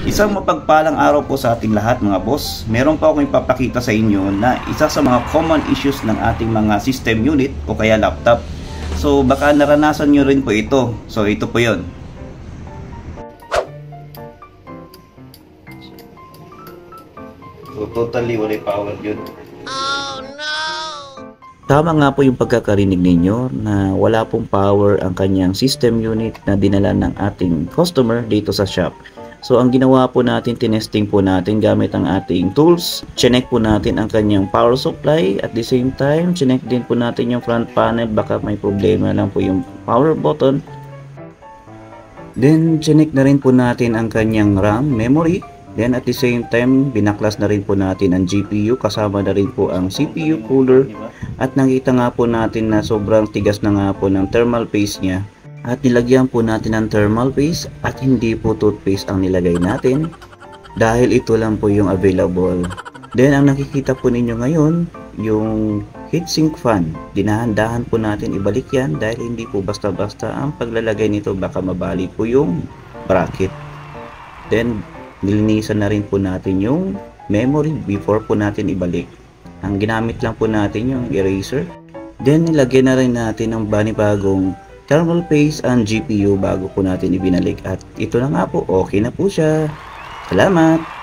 Isang mapagpalang araw po sa ating lahat mga boss. Meron pa akong ipapakita sa inyo na isa sa mga common issues ng ating mga system unit o kaya laptop. So baka naranasan nyo rin po ito. So ito po yun. So totally wala power yun. Oh no! Tama nga po yung pagkakarinig ninyo na wala pong power ang kanyang system unit na dinala ng ating customer dito sa shop. So ang ginawa po natin, tinesting po natin gamit ang ating tools. Chinek po natin ang kanyang power supply. At the same time, chinek din po natin yung front panel. Baka may problema lang po yung power button. Then chinek na rin po natin ang kanyang RAM memory. Then at the same time, binaklas na rin po natin ang GPU. Kasama na rin po ang CPU cooler. At nakita nga po natin na sobrang tigas na nga po ng thermal paste niya. At nilagyan po natin ng thermal paste at hindi po toothpaste ang nilagay natin dahil ito lang po yung available. Then ang nakikita po ninyo ngayon yung heatsink fan. Dinahan-dahan po natin ibalik yan dahil hindi po basta-basta ang paglalagay nito, baka mabali po yung bracket. Then nilinisan na rin po natin yung memory before po natin ibalik. Ang ginamit lang po natin yung eraser. Then nilagyan na rin natin ng panibagong thermal paste ang GPU bago po natin ibinalik. At ito na nga po, okay na po siya. Salamat!